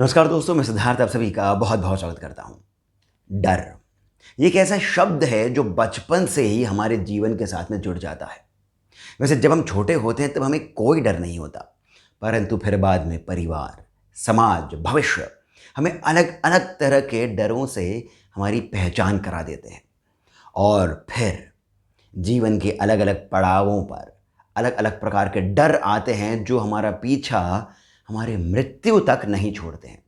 नमस्कार दोस्तों, मैं सिद्धार्थ आप सभी का बहुत बहुत स्वागत करता हूँ। डर ये एक ऐसा शब्द है जो बचपन से ही हमारे जीवन के साथ में जुड़ जाता है। वैसे जब हम छोटे होते हैं तब हमें कोई डर नहीं होता, परंतु फिर बाद में परिवार, समाज, भविष्य हमें अलग अलग तरह के डरों से हमारी पहचान करा देते हैं। और फिर जीवन के अलग अलग पड़ावों पर अलग अलग प्रकार के डर आते हैं जो हमारा पीछा हमारे मृत्यु तक नहीं छोड़ते हैं।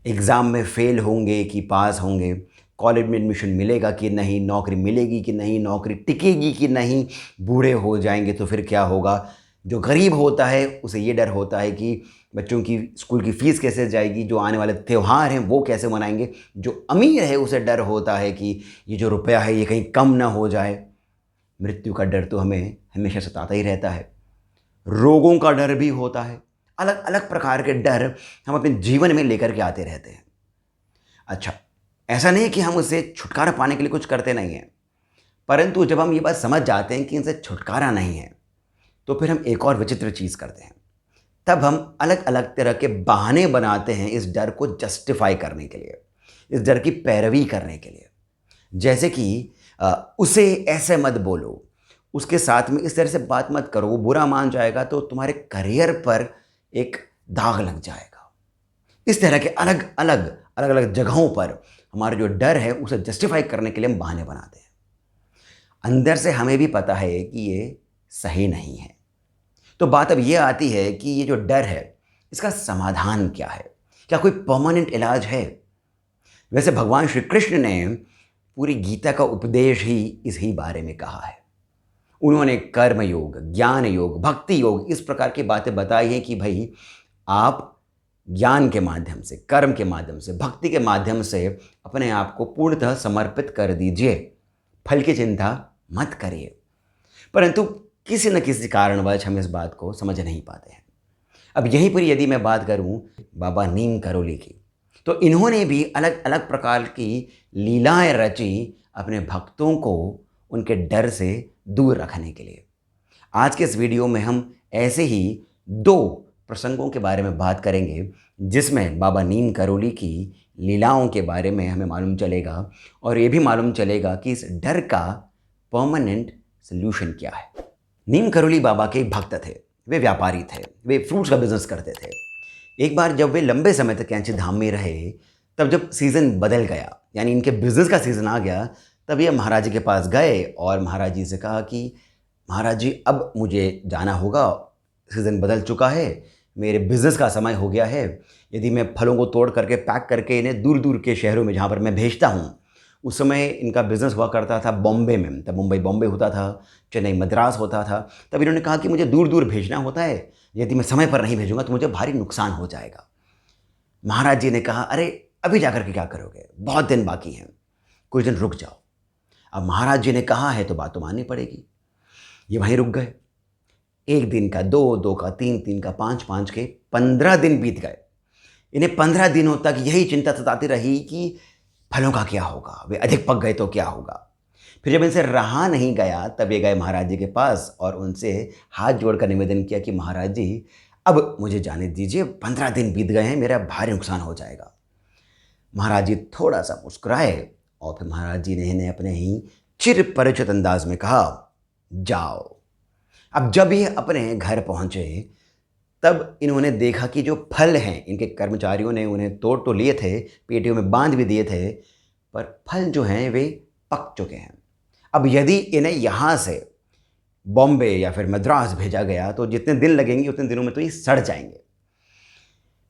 एग्ज़ाम में फ़ेल होंगे कि पास होंगे, कॉलेज में एडमिशन मिलेगा कि नहीं, नौकरी मिलेगी कि नहीं, नौकरी टिकेगी कि नहीं, बूढ़े हो जाएंगे तो फिर क्या होगा। जो गरीब होता है उसे ये डर होता है कि बच्चों की स्कूल की फ़ीस कैसे जाएगी, जो आने वाले त्यौहार हैं वो कैसे मनाएंगे। जो अमीर है उसे डर होता है कि ये जो रुपया है ये कहीं कम ना हो जाए। मृत्यु का डर तो हमें हमेशा सताता ही रहता है। रोगों का डर भी होता है। अलग अलग प्रकार के डर हम अपने जीवन में लेकर के आते रहते हैं। अच्छा, ऐसा नहीं कि हम उससे छुटकारा पाने के लिए कुछ करते नहीं हैं, परंतु जब हम ये बात समझ जाते हैं कि इनसे छुटकारा नहीं है, तो फिर हम एक और विचित्र चीज़ करते हैं। तब हम अलग अलग तरह के बहाने बनाते हैं इस डर को जस्टिफाई करने के लिए, इस डर की पैरवी करने के लिए। जैसे कि उसे ऐसे मत बोलो, उसके साथ में इस तरह से बात मत करो, वो बुरा मान जाएगा तो तुम्हारे करियर पर एक दाग लग जाएगा। इस तरह के अलग अलग जगहों पर हमारा जो डर है उसे जस्टिफाई करने के लिए हम बहाने बनाते हैं। अंदर से हमें भी पता है कि ये सही नहीं है। तो बात अब ये आती है कि ये जो डर है इसका समाधान क्या है? क्या कोई परमानेंट इलाज है? वैसे भगवान श्री कृष्ण ने पूरी गीता का उपदेश ही इसी बारे में कहा है। उन्होंने कर्म योग, ज्ञान योग, भक्ति योग इस प्रकार की बातें बताई हैं कि भाई आप ज्ञान के माध्यम से, कर्म के माध्यम से, भक्ति के माध्यम से अपने आप को पूर्णतः समर्पित कर दीजिए। फल की चिंता मत करिए। परंतु किसी न किसी कारणवश हम इस बात को समझ नहीं पाते हैं। अब यहीं पर यदि मैं बात करूं बाबा नीम करोली की, तो इन्होंने भी अलग अलग प्रकार की लीलाएं रची अपने भक्तों को उनके डर से दूर रखने के लिए। आज के इस वीडियो में हम ऐसे ही दो प्रसंगों के बारे में बात करेंगे जिसमें बाबा नीम करोली की लीलाओं के बारे में हमें मालूम चलेगा और ये भी मालूम चलेगा कि इस डर का परमानेंट सल्यूशन क्या है। नीम करोली बाबा के भक्त थे, वे व्यापारी थे, वे फ्रूट्स का बिजनेस करते थे। एक बार जब वे लंबे समय तक कैंची धाम में रहे, तब जब सीज़न बदल गया, यानी इनके बिजनेस का सीज़न आ गया, तब ये महाराज जी के पास गए और महाराज जी से कहा कि महाराज जी अब मुझे जाना होगा, सीज़न बदल चुका है, मेरे बिज़नेस का समय हो गया है। यदि मैं फलों को तोड़ करके पैक करके इन्हें दूर दूर के शहरों में जहाँ पर मैं भेजता हूँ, उस समय इनका बिज़नेस हुआ करता था बॉम्बे में, तब मुंबई बॉम्बे होता था, चेन्नई मद्रास होता था। तब इन्होंने कहा कि मुझे दूर दूर भेजना होता है, यदि मैं समय पर नहीं भेजूँगा तो मुझे भारी नुकसान हो जाएगा। महाराज जी ने कहा, अरे अभी जाकर के क्या करोगे, बहुत दिन बाकी हैं, कुछ दिन रुक जाओ। अब महाराज जी ने कहा है तो बात तो माननी पड़ेगी। ये वहीं रुक गए। 1 दिन का, 2 2 का, 3 3 का, 5 5 के 15 दिन बीत गए। इन्हें 15 दिनों तक यही चिंता सताती रही कि फलों का क्या होगा, वे अधिक पक गए तो क्या होगा। फिर जब इनसे रहा नहीं गया तब ये गए महाराज जी के पास और उनसे हाथ जोड़कर निवेदन किया कि महाराज जी अब मुझे जाने दीजिए, 15 दिन बीत गए हैं, मेरा भारी नुकसान हो जाएगा। महाराज जी थोड़ा सा मुस्कुराए और फिर महाराज जी ने इन्हें अपने ही चिर परिचित अंदाज में कहा, जाओ। अब जब ये अपने घर पहुंचे तब इन्होंने देखा कि जो फल हैं, इनके कर्मचारियों ने उन्हें तोड़ तो लिए थे, पेटियों में बांध भी दिए थे, पर फल जो हैं वे पक चुके हैं। अब यदि इन्हें यहाँ से बॉम्बे या फिर मद्रास भेजा गया तो जितने दिन लगेंगे उतने दिनों में तो ये सड़ जाएंगे।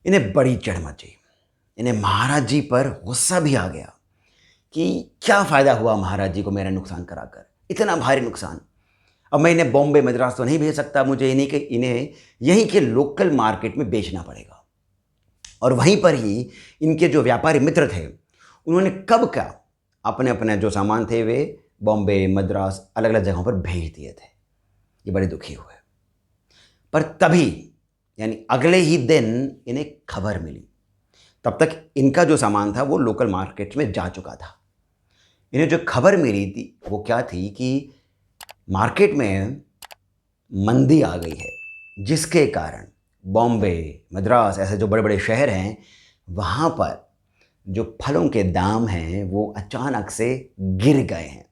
इन्हें बड़ी चिढ़ मची। इन्हें महाराज जी पर गुस्सा भी आ गया कि क्या फ़ायदा हुआ महाराज जी को मेरा नुकसान कराकर, इतना भारी नुकसान। अब मैं इन्हें बॉम्बे मद्रास तो नहीं भेज सकता, मुझे इन्हें यहीं के लोकल मार्केट में बेचना पड़ेगा। और वहीं पर ही इनके जो व्यापारी मित्र थे उन्होंने कब का अपने अपने जो सामान थे वे बॉम्बे मद्रास अलग अलग जगहों पर भेज दिए थे। ये बड़े दुखी हुए। पर तभी यानी अगले ही दिन इन्हें खबर मिली। तब तक इनका जो सामान था वो लोकल मार्केट में जा चुका था। इन्हें जो खबर मिली थी वो क्या थी कि मार्केट में मंदी आ गई है, जिसके कारण बॉम्बे, मद्रास ऐसे जो बड़े बड़े शहर हैं वहाँ पर जो फलों के दाम हैं वो अचानक से गिर गए हैं,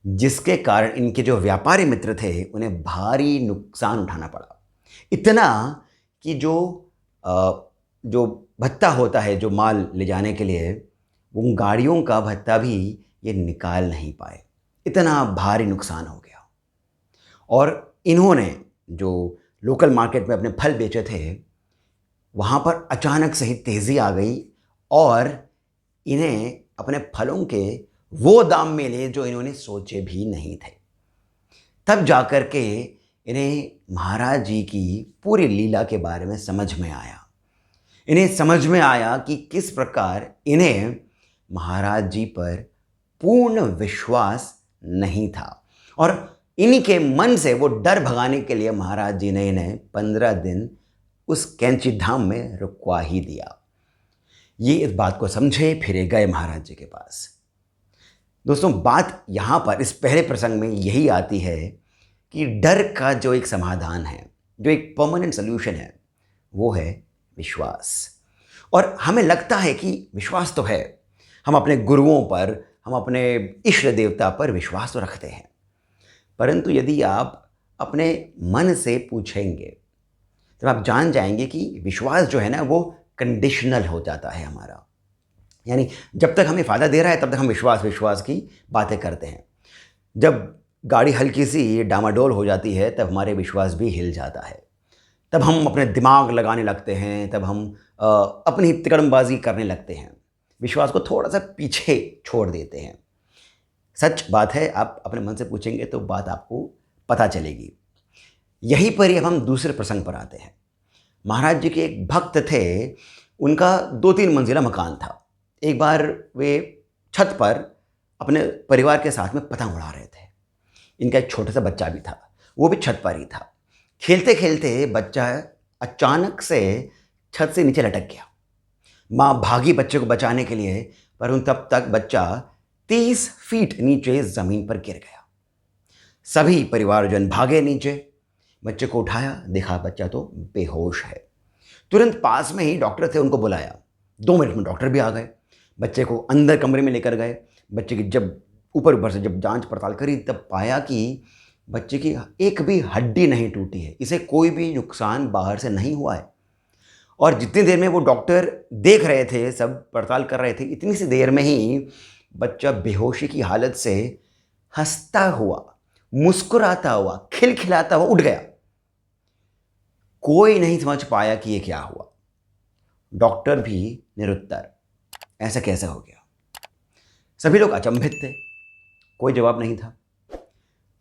जिसके कारण इनके जो व्यापारी मित्र थे उन्हें भारी नुकसान उठाना पड़ा। इतना कि जो भत्ता होता है जो माल ले जाने के लिए, उन गाड़ियों का भत्ता भी ये निकाल नहीं पाए। इतना भारी नुकसान हो गया। और इन्होंने जो लोकल मार्केट में अपने फल बेचे थे, वहाँ पर अचानक से ही तेज़ी आ गई और इन्हें अपने फलों के वो दाम मिले जो इन्होंने सोचे भी नहीं थे। तब जाकर के इन्हें महाराज जी की पूरी लीला के बारे में समझ में आया। इन्हें समझ में आया कि किस प्रकार इन्हें महाराज जी पर पूर्ण विश्वास नहीं था, और इन्हीं के मन से वो डर भगाने के लिए महाराज जी ने इन्हें 15 दिन उस कैंची धाम में रुकवा ही दिया। ये इस बात को समझे, फिर गए महाराज जी के पास। दोस्तों, बात यहाँ पर इस पहले प्रसंग में यही आती है कि डर का जो एक समाधान है, जो एक परमानेंट सोल्यूशन है, वो है विश्वास। और हमें लगता है कि विश्वास तो है, हम अपने गुरुओं पर, हम अपने इष्ट देवता पर विश्वास तो रखते हैं, परंतु यदि आप अपने मन से पूछेंगे तो आप जान जाएंगे कि विश्वास जो है ना वो कंडीशनल हो जाता है हमारा। यानी जब तक हमें फ़ायदा दे रहा है तब तक हम विश्वास की बातें करते हैं। जब गाड़ी हल्की सी डामाडोल हो जाती है तब हमारे विश्वास भी हिल जाता है, तब हम अपने दिमाग लगाने लगते हैं, तब हम अपनी तिकड़मबाजी करने लगते हैं, विश्वास को थोड़ा सा पीछे छोड़ देते हैं। सच बात है, आप अपने मन से पूछेंगे तो बात आपको पता चलेगी। यहीं पर ही अब हम दूसरे प्रसंग पर आते हैं। महाराज जी के एक भक्त थे, उनका 2-3 मंजिला मकान था। एक बार वे छत पर अपने परिवार के साथ में पतंग उड़ा रहे थे। इनका एक छोटा सा बच्चा भी था, वो भी छत पर ही था। खेलते खेलते बच्चा अचानक से छत से नीचे लटक गया। माँ भागी बच्चे को बचाने के लिए, पर तब तक बच्चा 30 फीट नीचे ज़मीन पर गिर गया। सभी परिवारजन भागे नीचे, बच्चे को उठाया, देखा बच्चा तो बेहोश है। तुरंत पास में ही डॉक्टर थे, उनको बुलाया। 2 मिनट में डॉक्टर भी आ गए, बच्चे को अंदर कमरे में लेकर गए। बच्चे की जब ऊपर से जब जांच पड़ताल करी तब पाया कि बच्चे की एक भी हड्डी नहीं टूटी है, इसे कोई भी नुकसान बाहर से नहीं हुआ है। और जितनी देर में वो डॉक्टर देख रहे थे, सब पड़ताल कर रहे थे, इतनी सी देर में ही बच्चा बेहोशी की हालत से हंसता हुआ, मुस्कुराता हुआ, खिलखिलाता हुआ उठ गया। कोई नहीं समझ पाया कि ये क्या हुआ। डॉक्टर भी निरुत्तर, ऐसा कैसा हो गया। सभी लोग अचंभित थे, कोई जवाब नहीं था।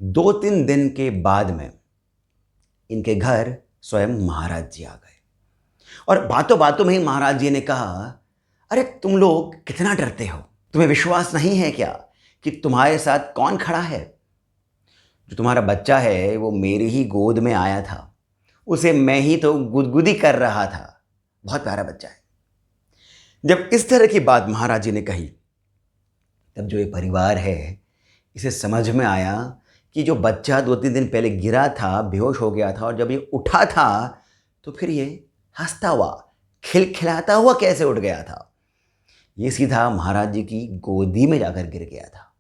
2-3 दिन के बाद में इनके घर स्वयं महाराज जी आ गए, और बातों बातों में ही महाराज जी ने कहा, अरे तुम लोग कितना डरते हो, तुम्हें विश्वास नहीं है क्या कि तुम्हारे साथ कौन खड़ा है? जो तुम्हारा बच्चा है वो मेरी ही गोद में आया था, उसे मैं ही तो गुदगुदी कर रहा था, बहुत प्यारा बच्चा है। जब इस तरह की बात महाराज जी ने कही, तब जो ये परिवार है इसे समझ में आया कि जो बच्चा 2-3 दिन पहले गिरा था, बेहोश हो गया था, और जब ये उठा था तो फिर ये हंसता हुआ, खिलखिलाता हुआ कैसे उठ गया था। ये सीधा महाराज जी की गोदी में जाकर गिर गया था।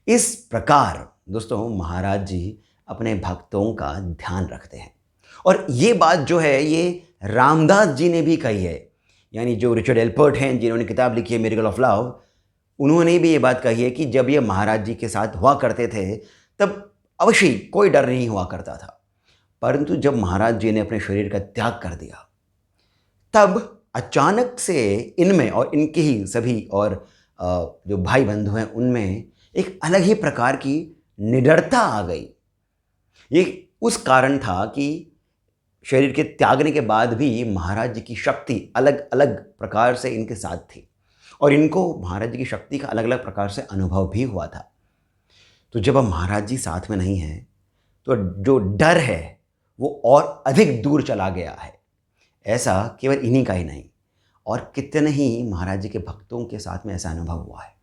इस प्रकार दोस्तों महाराज जी अपने भक्तों का ध्यान रखते हैं, और ये बात जो है ये रामदास जी ने भी कही है। यानी जो रिचर्ड एल्पर्ट हैं, जिन्होंने किताब लिखी है मिरेकल ऑफ लव, उन्होंने भी ये बात कही है कि जब ये महाराज जी के साथ हुआ करते थे तब अवश्य कोई डर नहीं हुआ करता था, परंतु जब महाराज जी ने अपने शरीर का त्याग कर दिया तब अचानक से इनमें और इनके ही सभी और जो भाई बंधु हैं उनमें एक अलग ही प्रकार की निडरता आ गई। ये उस कारण था कि शरीर के त्यागने के बाद भी महाराज जी की शक्ति अलग अलग प्रकार से इनके साथ थी, और इनको महाराज जी की शक्ति का अलग अलग प्रकार से अनुभव भी हुआ था। तो जब अब महाराज जी साथ में नहीं हैं तो जो डर है वो और अधिक दूर चला गया है। ऐसा केवल इन्हीं का ही नहीं, और कितने ही महाराज जी के भक्तों के साथ में ऐसा अनुभव हुआ है।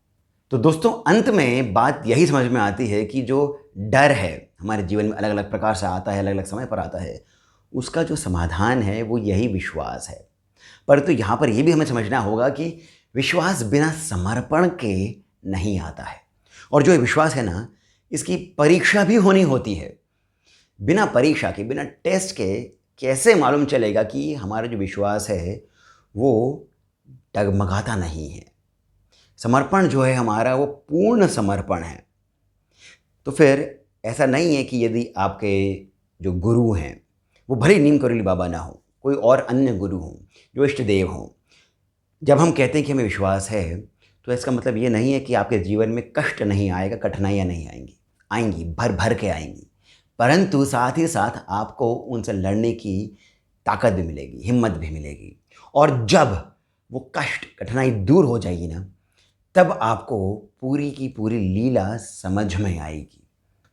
तो दोस्तों अंत में बात यही समझ में आती है कि जो डर है हमारे जीवन में अलग अलग प्रकार से आता है, अलग अलग समय पर आता है, उसका जो समाधान है वो यही विश्वास है। परंतु यहाँ पर यह भी हमें समझना होगा कि विश्वास बिना समर्पण के नहीं आता है। और जो ये विश्वास है ना, इसकी परीक्षा भी होनी होती है। बिना परीक्षा के, बिना टेस्ट के कैसे मालूम चलेगा कि हमारा जो विश्वास है वो डगमगाता नहीं है। समर्पण जो है हमारा वो पूर्ण समर्पण है। तो फिर ऐसा नहीं है कि यदि आपके जो गुरु हैं वो भले ही नीम करोली बाबा ना हो, कोई और अन्य गुरु हों जो इष्ट देव हों, जब हम कहते हैं कि हमें विश्वास है तो इसका मतलब ये नहीं है कि आपके जीवन में कष्ट नहीं आएगा, कठिनाइयाँ नहीं आएंगी। आएंगी, भर भर के आएंगी, परंतु साथ ही साथ आपको उनसे लड़ने की ताकत भी मिलेगी, हिम्मत भी मिलेगी। और जब वो कष्ट, कठिनाई दूर हो जाएगी ना, तब आपको पूरी की पूरी लीला समझ में आएगी।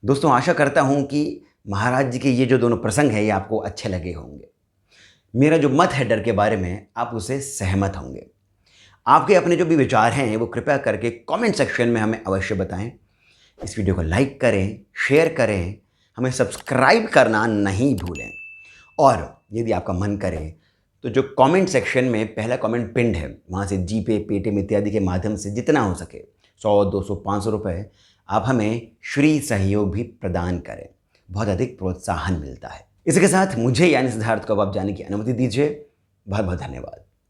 दोस्तों, आशा करता हूँ कि महाराज जी के ये जो दोनों प्रसंग हैं ये आपको अच्छे लगे होंगे। मेरा जो मत है डर के बारे में, आप उससे सहमत होंगे। आपके अपने जो भी विचार हैं वो कृपया करके कमेंट सेक्शन में हमें अवश्य बताएं। इस वीडियो को लाइक करें, शेयर करें, हमें सब्सक्राइब करना नहीं भूलें। और यदि आपका मन करे तो जो कमेंट सेक्शन में पहला कमेंट पिंड है, वहाँ से जीपे, पेटीएम इत्यादि के माध्यम से जितना हो सके 100, 200, 500 रुपये आप हमें श्री सहयोग भी प्रदान करें। बहुत अधिक प्रोत्साहन मिलता है। इसके साथ मुझे यानी सिद्धार्थ को अब आप जाने की अनुमति दीजिए। बहुत बहुत धन्यवाद।